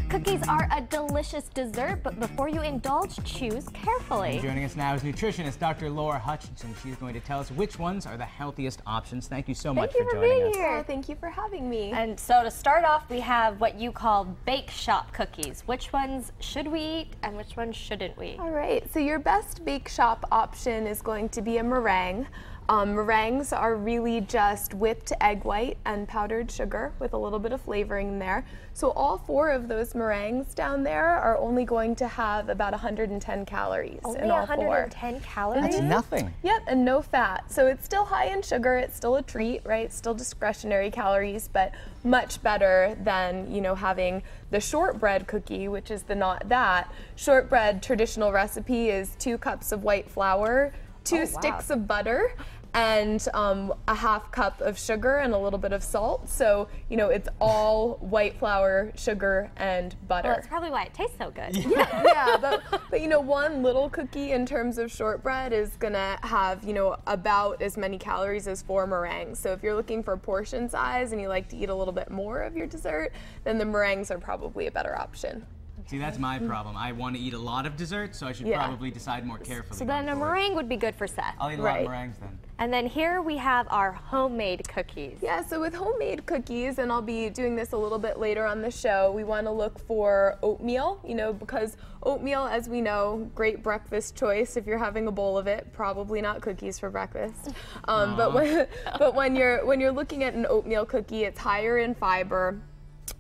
Cookies are a delicious dessert, but before you indulge, choose carefully. And joining us now is nutritionist Dr. Laura Hutchinson. She's going to tell us which ones are the healthiest options. Thank you so much for joining us. Oh, thank you for having me. And so to start off, we have what you call bake shop cookies. Which ones should we eat and which ones shouldn't we? All right, so your best bake shop option is going to be a meringue. Meringues are really just whipped egg white and powdered sugar with a little bit of flavoring in there. So all 4 of those meringues down there are only going to have about 110 calories in all 4. Only 110 calories? That's nothing. Yep, and no fat. So it's still high in sugar, it's still a treat, right? Still discretionary calories, but much better than, you know, having the shortbread cookie, which is the not that. Shortbread traditional recipe is 2 cups of white flour, 2 sticks of butter, and a half cup of sugar and a little bit of salt. So, you know, it's all white flour, sugar, and butter. Well, that's probably why it tastes so good. Yeah, but you know, one little cookie in terms of shortbread is gonna have, you know, about as many calories as 4 meringues. So if you're looking for portion size and you like to eat a little bit more of your dessert, then the meringues are probably a better option. See, that's my problem. I want to eat a lot of dessert, so I should probably decide more carefully. So then a meringue would be good for Seth. I'll eat a lot of meringues then. And then here we have our homemade cookies. Yeah, so with homemade cookies, and I'll be doing this a little bit later on the show, we want to look for oatmeal, you know, because oatmeal, as we know, great breakfast choice if you're having a bowl of it. Probably not cookies for breakfast. But when you're looking at an oatmeal cookie, it's higher in fiber.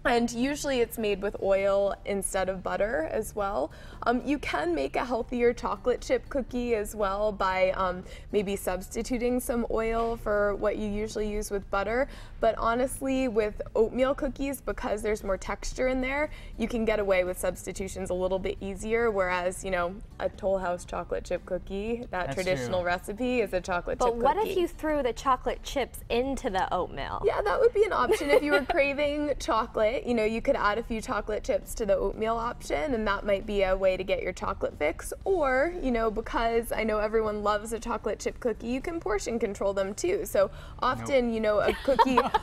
And usually it's made with oil instead of butter as well. You can make a healthier chocolate chip cookie as well by maybe substituting some oil for what you usually use with butter. But honestly, with oatmeal cookies, because there's more texture in there, you can get away with substitutions a little bit easier, whereas, you know, a Toll House chocolate chip cookie, that traditional recipe, is a chocolate chip cookie. But what if you threw the chocolate chips into the oatmeal? Yeah, that would be an option. If you were craving chocolate, you know, you could add a few chocolate chips to the oatmeal option, and that might be a way to get your chocolate fix. Or, you know, because I know everyone loves a chocolate chip cookie, you can portion control them too. So often, you know,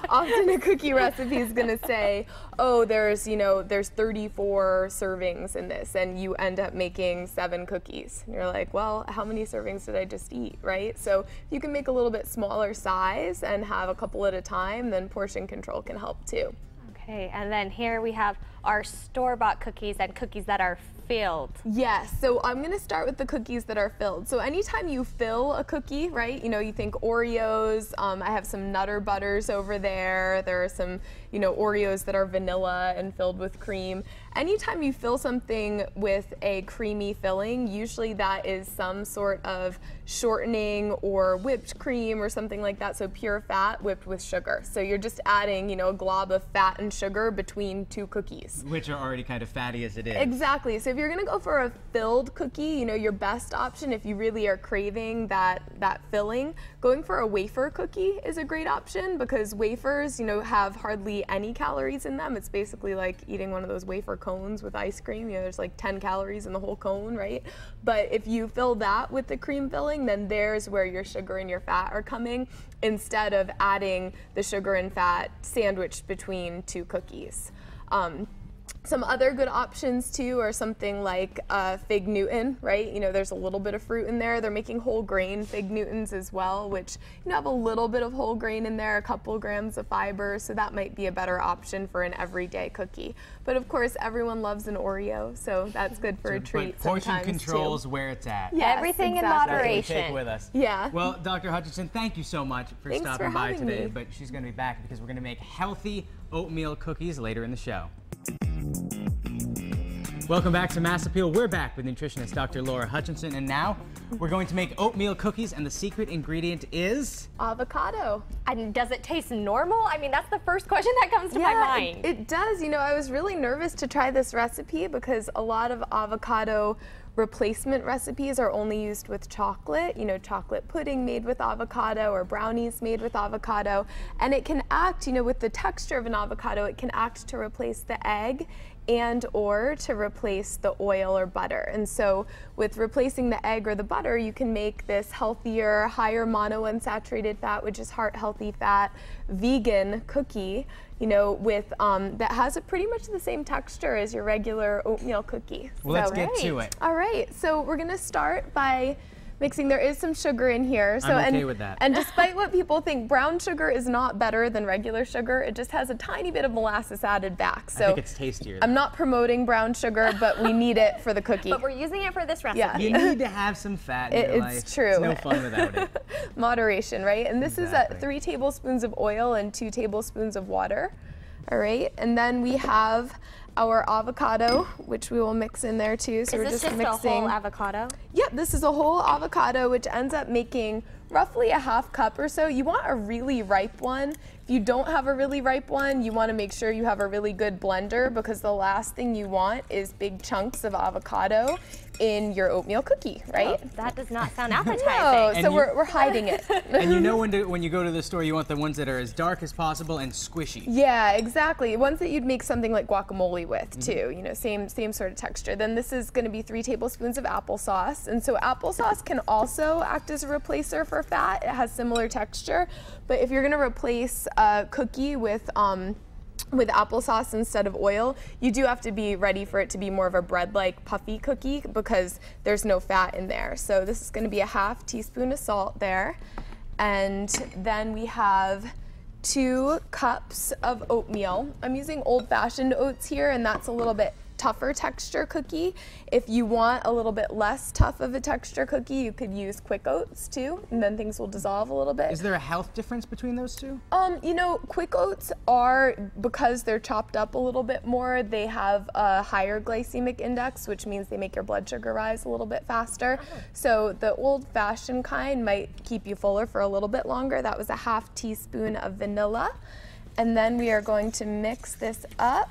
often a cookie recipe is going to say, oh, there's 34 servings in this, and you end up making 7 cookies. And you're like, well, how many servings did I just eat, right? So if you can make a little bit smaller size and have a couple at a time, then portion control can help too. Okay, and then here we have our store-bought cookies and cookies that are filled. Yes, so I'm going to start with the cookies that are filled. So anytime you fill a cookie, right, you know, you think Oreos, I have some Nutter Butters over there. There are some, you know, Oreos that are vanilla and filled with cream. Anytime you fill something with a creamy filling, usually that is some sort of shortening or whipped cream or something like that, so pure fat whipped with sugar. So you're just adding, you know, a glob of fat and sugar between 2 cookies. Which are already kind of fatty as it is. Exactly. So if you're going to go for a filled cookie, you know, your best option if you really are craving that filling, going for a wafer cookie is a great option, because wafers, you know, have hardly any calories in them. It's basically like eating one of those wafer cones with ice cream. You know, there's like 10 calories in the whole cone, right? But if you fill that with the cream filling, then there's where your sugar and your fat are coming, instead of adding the sugar and fat sandwiched between 2 cookies. Some other good options too are something like Fig Newton, right? You know, there's a little bit of fruit in there. They're making whole grain Fig Newtons as well, which, you know, have a little bit of whole grain in there, a couple grams of fiber, so that might be a better option for an everyday cookie. But of course, everyone loves an Oreo, so that's good for a treat sometimes too. Portion control's where it's at. Yes, everything exactly. in moderation. That's what we take with us. Yeah. Well, Dr. Hutchinson, thank you so much for Thanks stopping for by having today. me. But she's going to be back because we're going to make healthy oatmeal cookies later in the show. Welcome back to Mass Appeal. We're back with nutritionist Dr. Laura Hutchinson, and now we're going to make oatmeal cookies, and the secret ingredient is Avocado. And does it taste normal? I mean, that's the first question that comes to my mind. It does. You know, I was really nervous to try this recipe because a lot of avocado replacement recipes are only used with chocolate, you know, chocolate pudding made with avocado or brownies made with avocado. And it can act, you know, with the texture of an avocado, it can act to replace the egg and or to replace the oil or butter. And so with replacing the egg or the butter, you can make this healthier, higher monounsaturated fat, which is heart healthy fat, vegan cookie, you know, with that has a pretty much the same texture as your regular oatmeal cookie. Well, let's get to it. All right, so we're gonna start by mixing. There is some sugar in here. So, I'm okay with that. And despite what people think, brown sugar is not better than regular sugar. It just has a tiny bit of molasses added back. So I think it's tastier. I'm not promoting brown sugar, but we need it for the cookie. But we're using it for this recipe. Yeah. You need to have some fat in your life. It's true. It's no fun without it. Moderation, right? And this Exactly. is at 3 tablespoons of oil and 2 tablespoons of water. All right, and then we have our avocado, which we will mix in there too. So Is we're this just just mixing. a whole avocado? Yep, this is a whole avocado, which ends up making roughly a half cup or so. You want a really ripe one. If you don't have a really ripe one, you want to make sure you have a really good blender, because the last thing you want is big chunks of avocado in your oatmeal cookie, right? Oh, that does not sound appetizing. No, And so you- we're hiding it. And you know when you go to the store, you want the ones that are as dark as possible and squishy. Yeah, exactly. Ones that you'd make something like guacamole with too. You know, same sort of texture. Then this is going to be 3 tablespoons of applesauce, and so applesauce can also act as a replacer for fat. It has similar texture, but if you're going to replace a cookie with applesauce instead of oil, you do have to be ready for it to be more of a bread-like puffy cookie, because there's no fat in there. So this is going to be a ½ teaspoon of salt there, and then we have 2 cups of oatmeal. I'm using old-fashioned oats here, and that's a little bit tougher texture cookie. If you want a little bit less tough of a texture cookie, you could use quick oats too, and then things will dissolve a little bit. Is there a health difference between those two? You know, quick oats are, because they're chopped up a little bit more, they have a higher glycemic index, which means they make your blood sugar rise a little bit faster. So the old-fashioned kind might keep you fuller for a little bit longer. That was a ½ teaspoon of vanilla. And then we are going to mix this up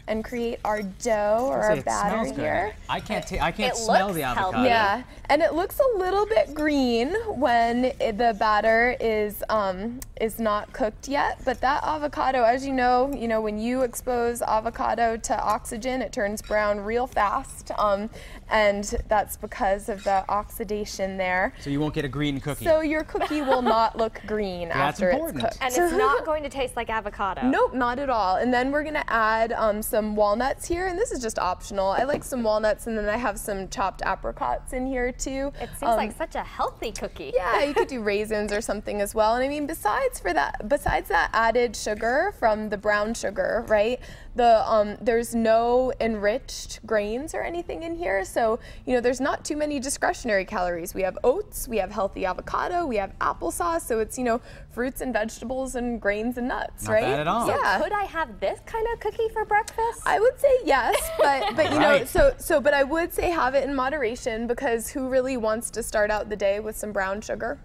and create our dough or our batter here. I can't It smell looks the avocado. healthy. Yeah, and it looks a little bit green when the batter is not cooked yet. But that avocado, as you know, when you expose avocado to oxygen, it turns brown real fast, and that's because of the oxidation there. So you won't get a green cookie. So your cookie will not look green That's after important. it's cooked. And it's not going to taste like avocado. Nope, not at all. And then we're gonna add some walnuts here, and this is just optional. I like some walnuts, and then I have some chopped apricots in here too. It seems like such a healthy cookie. Yeah, you could do raisins or something as well. And I mean, besides that added sugar from the brown sugar, right? There's no enriched grains or anything in here, so there's not too many discretionary calories. We have oats, we have healthy avocado, we have applesauce, so it's fruits and vegetables and grains and nuts, Not right? bad at all. Yeah. Could I have this kind of cookie for breakfast? I would say yes, but Right. but I would say have it in moderation, because who really wants to start out the day with some brown sugar?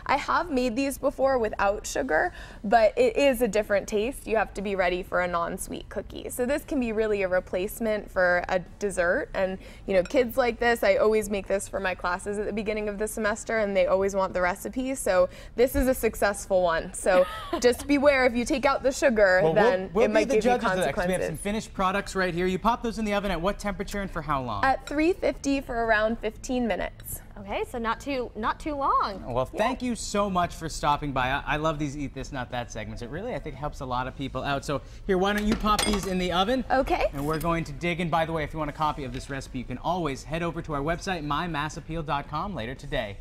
I have made these before without sugar, but it is a different taste. You have to be ready for a non-sweet cookie. So this can be really a replacement for a dessert, and kids like this. I always make this for my classes at the beginning of the semester, and they always want the recipe. So this is a successful one. So just beware, if you take out the sugar, Well, then we'll it might be the give you judges of that, 'cause we have some consequences. finished products right here. You pop those in the oven at what temperature and for how long? At 350 for around 15 minutes. Okay, so not too long. Well, thank you so much for stopping by. I love these Eat This, Not That segments. It really, I think, helps a lot of people out. So here, why don't you pop these in the oven? Okay. And we're going to dig in. By the way, if you want a copy of this recipe, you can always head over to our website, mymassappeal.com, later today.